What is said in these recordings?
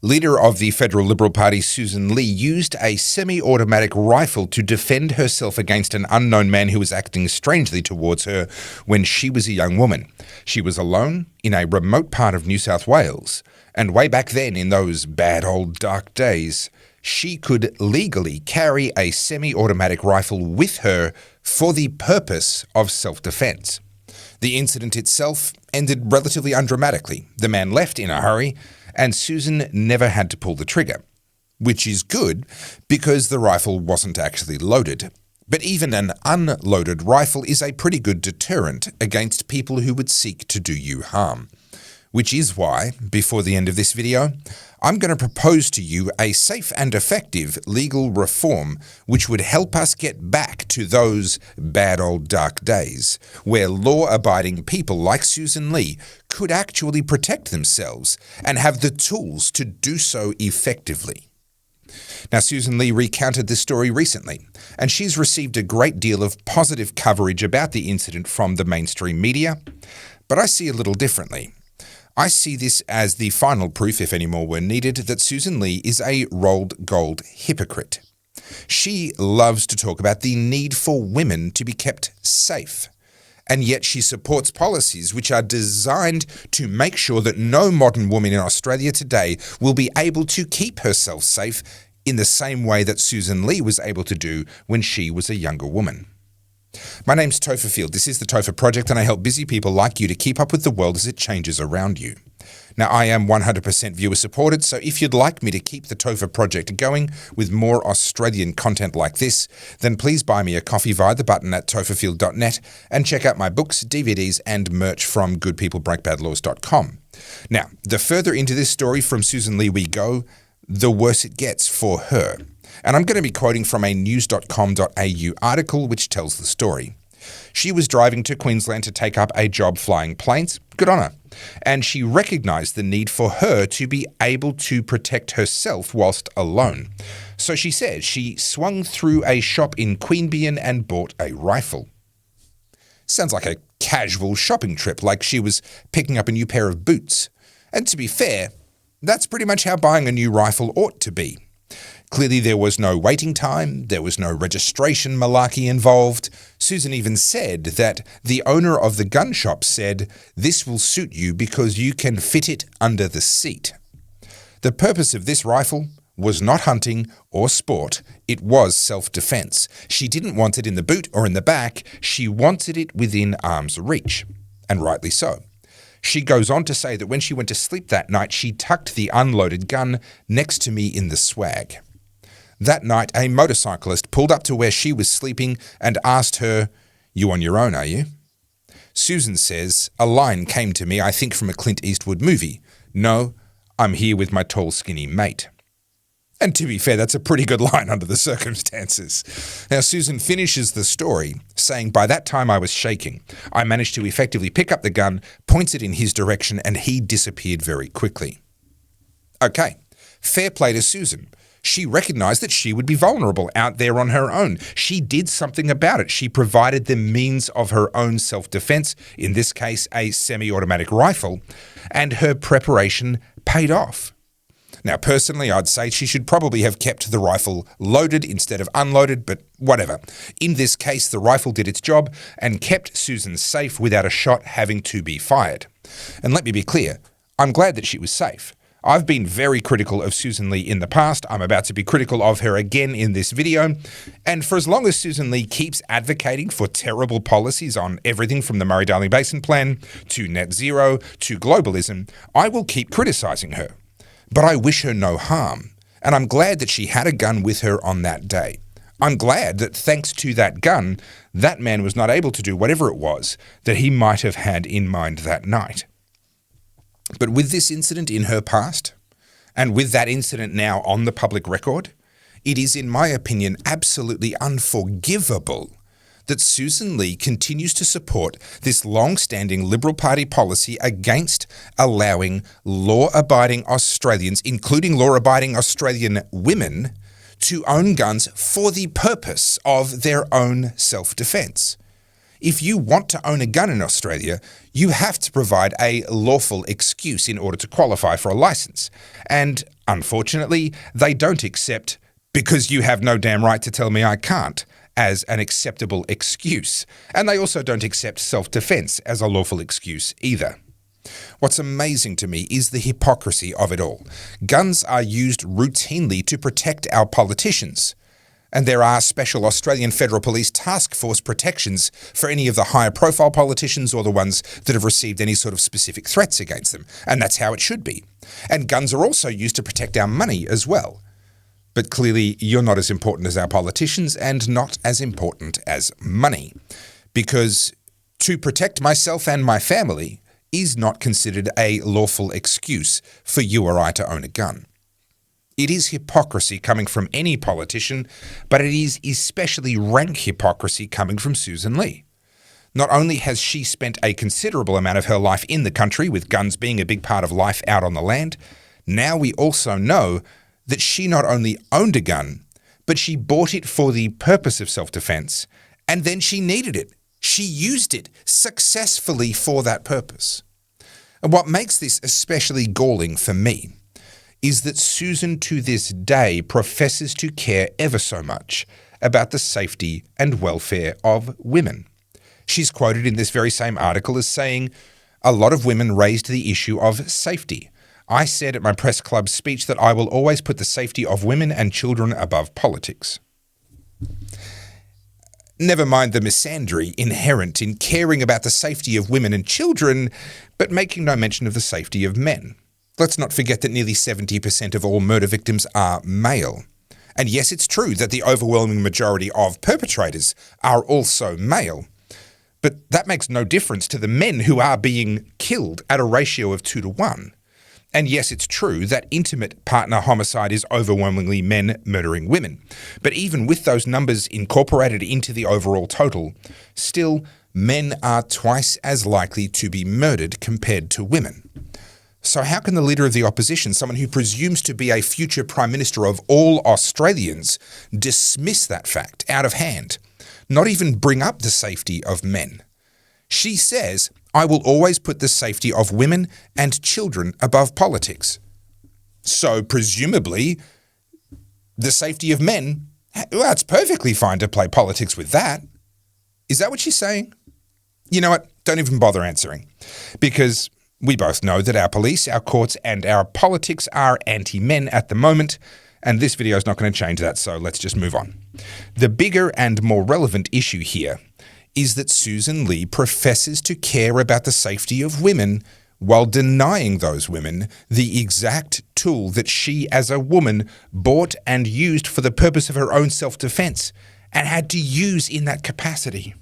Leader of the Federal Liberal Party, Sussan Ley, used a semi-automatic rifle to defend herself against an unknown man who was acting strangely towards her when she was a young woman. She was alone in a remote part of New South Wales, and way back then, in those bad old dark days, she could legally carry a semi-automatic rifle with her for the purpose of self-defense. The incident itself ended relatively undramatically. The man left in a hurry, and Sussan never had to pull the trigger, which is good because the rifle wasn't actually loaded. But even an unloaded rifle is a pretty good deterrent against people who would seek to do you harm. Which is why, before the end of this video, I'm going to propose to you a safe and effective legal reform which would help us get back to those bad old dark days where law-abiding people like Sussan Ley could actually protect themselves and have the tools to do so effectively. Now, Sussan Ley recounted this story recently, and she's received a great deal of positive coverage about the incident from the mainstream media, but I see a little differently. I see this as the final proof, if any more were needed, that Sussan Ley is a rolled gold hypocrite. She loves to talk about the need for women to be kept safe, and yet she supports policies which are designed to make sure that no modern woman in Australia today will be able to keep herself safe in the same way that Sussan Ley was able to do when she was a younger woman. My name's Topher. This is the Topher Project, and I help busy people like you to keep up with the world as it changes around you. Now, I am 100% viewer supported, so if you'd like me to keep the Topher Project going with more Australian content like this, then please buy me a coffee via the button at topherfield.net and check out my books, DVDs, and merch from goodpeoplebreakbadlaws.com. Now, the further into this story from Sussan Ley we go, the worse it gets for her. And I'm going to be quoting from a news.com.au article which tells the story. She was driving to Queensland to take up a job flying planes. Good on her. And she recognised the need for her to be able to protect herself whilst alone. So she says she swung through a shop in Queanbeyan and bought a rifle. Sounds like a casual shopping trip, like she was picking up a new pair of boots. And to be fair, that's pretty much how buying a new rifle ought to be. Clearly there was no waiting time, there was no registration malarkey involved. Sussan even said that the owner of the gun shop said, "This will suit you because you can fit it under the seat." The purpose of this rifle was not hunting or sport, it was self-defense. She didn't want it in the boot or in the back, she wanted it within arm's reach, and rightly so. She goes on to say that when she went to sleep that night, she tucked the unloaded gun next to me in the swag. That night, a motorcyclist pulled up to where she was sleeping and asked her, "You on your own, are you?" Sussan says, "A line came to me, I think from a Clint Eastwood movie. No, I'm here with my tall, skinny mate." And to be fair, that's a pretty good line under the circumstances. Now, Sussan finishes the story saying, "By that time I was shaking. I managed to effectively pick up the gun, point it in his direction, and he disappeared very quickly." Okay, fair play to Sussan. She recognised that she would be vulnerable out there on her own. She did something about it. She provided the means of her own self-defence, in this case a semi-automatic rifle, and her preparation paid off. Now, personally, I'd say she should probably have kept the rifle loaded instead of unloaded, but whatever. In this case, the rifle did its job and kept Sussan safe without a shot having to be fired. And let me be clear, I'm glad that she was safe. I've been very critical of Sussan Ley in the past. I'm about to be critical of her again in this video. And for as long as Sussan Ley keeps advocating for terrible policies on everything from the Murray-Darling Basin Plan to net zero to globalism, I will keep criticising her. But I wish her no harm, and I'm glad that she had a gun with her on that day. I'm glad that thanks to that gun, that man was not able to do whatever it was that he might have had in mind that night. But with this incident in her past, and with that incident now on the public record, it is, in my opinion, absolutely unforgivable that Sussan Ley continues to support this long-standing Liberal Party policy against allowing law-abiding Australians, including law-abiding Australian women, to own guns for the purpose of their own self-defence. If you want to own a gun in Australia, you have to provide a lawful excuse in order to qualify for a licence. And Unfortunately, they don't accept "because you have no damn right to tell me I can't" as an acceptable excuse, and they also don't accept self-defense as a lawful excuse either. What's amazing to me is the hypocrisy of it all. Guns are used routinely to protect our politicians, and there are special Australian Federal Police task force protections for any of the higher profile politicians or the ones that have received any sort of specific threats against them, and that's how it should be. And guns are also used to protect our money as well. But clearly you're not as important as our politicians and not as important as money, because to protect myself and my family is not considered a lawful excuse for you or I to own a gun. It is hypocrisy coming from any politician, but it is especially rank hypocrisy coming from Sussan Ley. Not only has she spent a considerable amount of her life in the country, with guns being a big part of life out on the land, now we also know that she not only owned a gun, but she bought it for the purpose of self-defense, and then she needed it. She used it successfully for that purpose. And what makes this especially galling for me is that Sussan to this day professes to care ever so much about the safety and welfare of women. She's quoted in this very same article as saying, "A lot of women raised the issue of safety. I said at my press club speech that I will always put the safety of women and children above politics." Never mind the misandry inherent in caring about the safety of women and children, but making no mention of the safety of men. Let's not forget that nearly 70% of all murder victims are male. And yes, it's true that the overwhelming majority of perpetrators are also male. But that makes no difference to the men who are being killed at a ratio of 2 to 1. And yes, it's true that intimate partner homicide is overwhelmingly men murdering women. But even with those numbers incorporated into the overall total, still, men are twice as likely to be murdered compared to women. So how can the Leader of the Opposition, someone who presumes to be a future Prime Minister of all Australians, dismiss that fact out of hand, not even bring up the safety of men? She says, "I will always put the safety of women and children above politics." So presumably, the safety of men, well, it's perfectly fine to play politics with that. Is that what she's saying? You know what? Don't even bother answering. Because we both know that our police, our courts, and our politics are anti-men at the moment, and this video is not going to change that, so let's just move on. The bigger and more relevant issue here is that Sussan Ley professes to care about the safety of women while denying those women the exact tool that she as a woman bought and used for the purpose of her own self-defense and had to use in that capacity.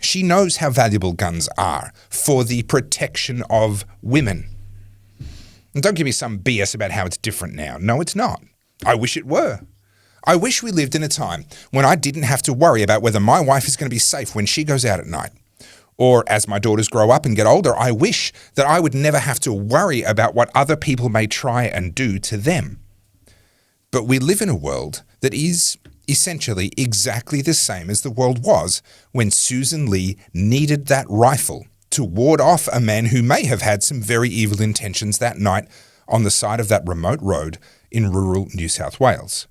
She knows how valuable guns are for the protection of women. And don't give me some BS about how it's different now. No, it's not. I wish it were. I wish we lived in a time when I didn't have to worry about whether my wife is going to be safe when she goes out at night. Or as my daughters grow up and get older, I wish that I would never have to worry about what other people may try and do to them. But we live in a world that is essentially exactly the same as the world was when Sussan Ley needed that rifle to ward off a man who may have had some very evil intentions that night on the side of that remote road in rural New South Wales.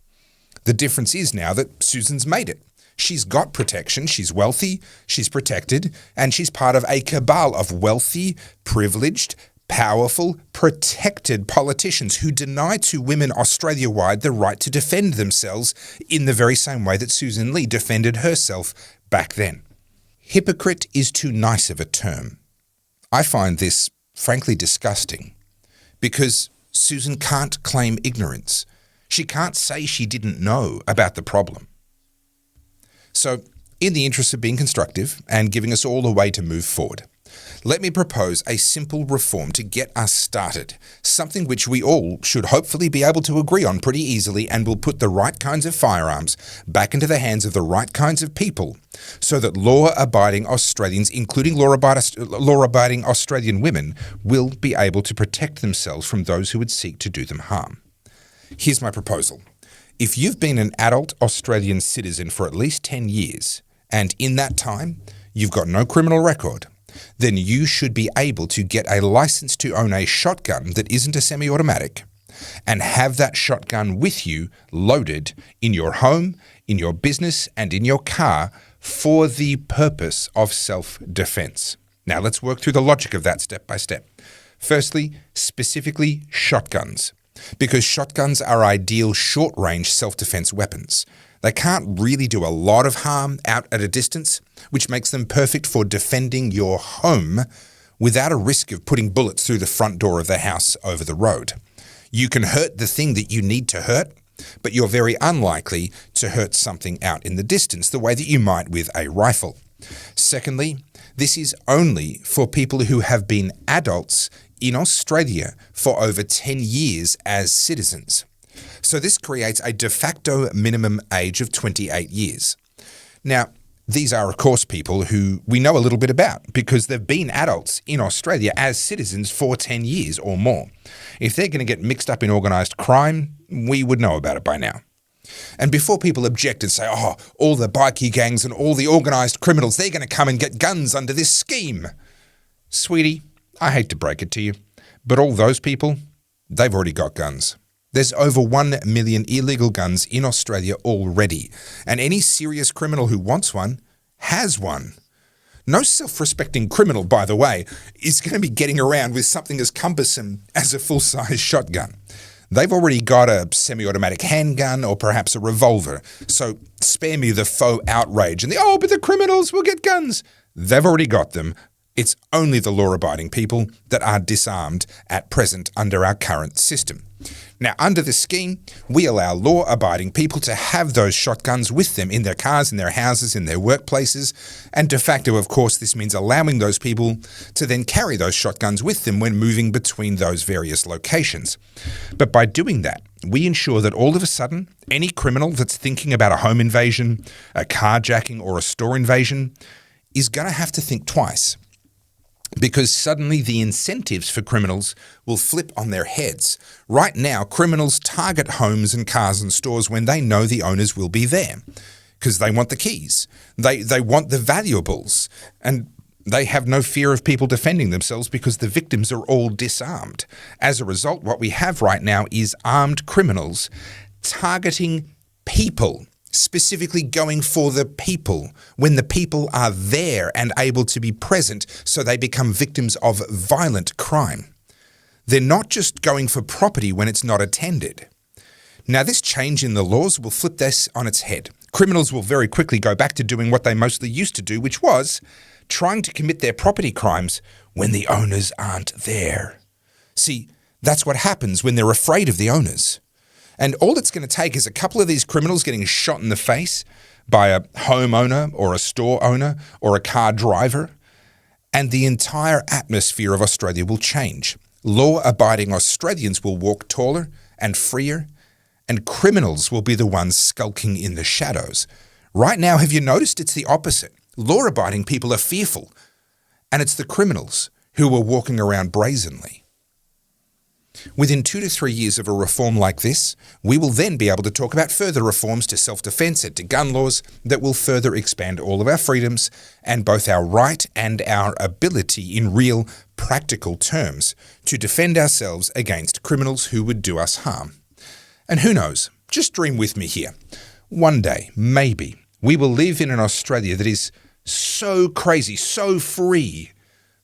The difference is now that Sussan's made it. She's got protection, she's wealthy, she's protected, and she's part of a cabal of wealthy, privileged, powerful, protected politicians who deny to women Australia-wide the right to defend themselves in the very same way that Sussan Ley defended herself back then. Hypocrite is too nice of a term. I find this frankly disgusting because Sussan can't claim ignorance. She can't say she didn't know about the problem. So, in the interest of being constructive and giving us all a way to move forward, let me propose a simple reform to get us started, something which we all should hopefully be able to agree on pretty easily and will put the right kinds of firearms back into the hands of the right kinds of people so that law-abiding Australians, including law-abiding Australian women, will be able to protect themselves from those who would seek to do them harm. Here's my proposal. If you've been an adult Australian citizen for at least 10 years, and in that time you've got no criminal record, then you should be able to get a license to own a shotgun that isn't a semi-automatic, and have that shotgun with you loaded in your home, in your business, and in your car for the purpose of self-defense. Now let's work through the logic of that step by step. Firstly, specifically shotguns, because shotguns are ideal short-range self-defense weapons. They can't really do a lot of harm out at a distance, which makes them perfect for defending your home without a risk of putting bullets through the front door of the house over the road. You can hurt the thing that you need to hurt, but you're very unlikely to hurt something out in the distance the way that you might with a rifle. Secondly, this is only for people who have been adults in Australia for over 10 years as citizens. So this creates a de facto minimum age of 28 years. Now, these are, of course, people who we know a little bit about because they've been adults in Australia as citizens for 10 years or more. If they're going to get mixed up in organised crime, we would know about it by now. And before people object and say, oh, all the bikie gangs and all the organised criminals, they're going to come and get guns under this scheme. Sweetie, I hate to break it to you, but all those people, they've already got guns. There's over 1 million illegal guns in Australia already, and any serious criminal who wants one has one. No self-respecting criminal, by the way, is going to be getting around with something as cumbersome as a full-size shotgun. They've already got a semi-automatic handgun or perhaps a revolver, so spare me the faux outrage and but the criminals will get guns. They've already got them. It's only the law-abiding people that are disarmed at present under our current system. Now, under this scheme, we allow law-abiding people to have those shotguns with them in their cars, in their houses, in their workplaces, and de facto, of course, this means allowing those people to then carry those shotguns with them when moving between those various locations. But by doing that, we ensure that all of a sudden, any criminal that's thinking about a home invasion, a carjacking, or a store invasion is going to have to think twice. Because suddenly the incentives for criminals will flip on their heads. Right now, criminals target homes and cars and stores when they know the owners will be there because they want the keys. They want the valuables, and they have no fear of people defending themselves because the victims are all disarmed. As a result, what we have right now is armed criminals targeting people, specifically going for the people when the people are there and able to be present, so they become victims of violent crime. They're not just going for property when it's not attended. Now, this change in the laws will flip this on its head. Criminals will very quickly go back to doing what they mostly used to do, which was trying to commit their property crimes when the owners aren't there. See, that's what happens when they're afraid of the owners. And all it's going to take is a couple of these criminals getting shot in the face by a homeowner or a store owner or a car driver, and the entire atmosphere of Australia will change. Law-abiding Australians will walk taller and freer, and criminals will be the ones skulking in the shadows. Right now, have you noticed it's the opposite? Law-abiding people are fearful, and it's the criminals who are walking around brazenly. Within 2 to 3 years of a reform like this, we will then be able to talk about further reforms to self-defense and to gun laws that will further expand all of our freedoms and both our right and our ability in real, practical terms to defend ourselves against criminals who would do us harm. And who knows, just dream with me here. One day, maybe, we will live in an Australia that is so crazy, so free,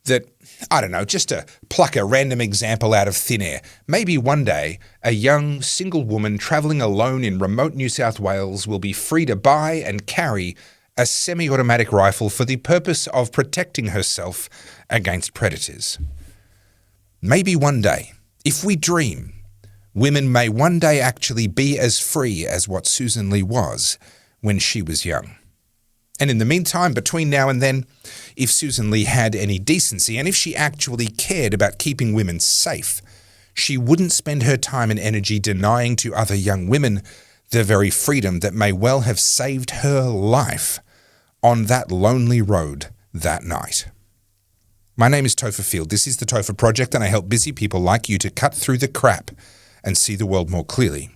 that, I don't know, just to pluck a random example out of thin air, maybe one day a young single woman travelling alone in remote New South Wales will be free to buy and carry a semi-automatic rifle for the purpose of protecting herself against predators. Maybe one day, if we dream, women may one day actually be as free as what Sussan Ley was when she was young. And in the meantime, between now and then, if Sussan Ley had any decency and if she actually cared about keeping women safe, she wouldn't spend her time and energy denying to other young women the very freedom that may well have saved her life on that lonely road that night. My name is Topher Field. This is the Topher Project, and I help busy people like you to cut through the crap and see the world more clearly.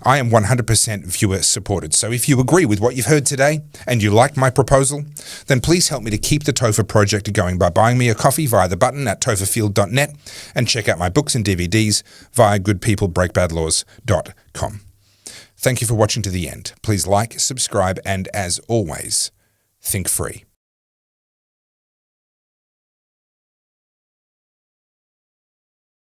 I am 100% viewer supported. So if you agree with what you've heard today and you like my proposal, then please help me to keep the Topher Project going by buying me a coffee via the button at topherfield.net and check out my books and DVDs via goodpeoplebreakbadlaws.com. Thank you for watching to the end. Please like, subscribe, and as always, think free.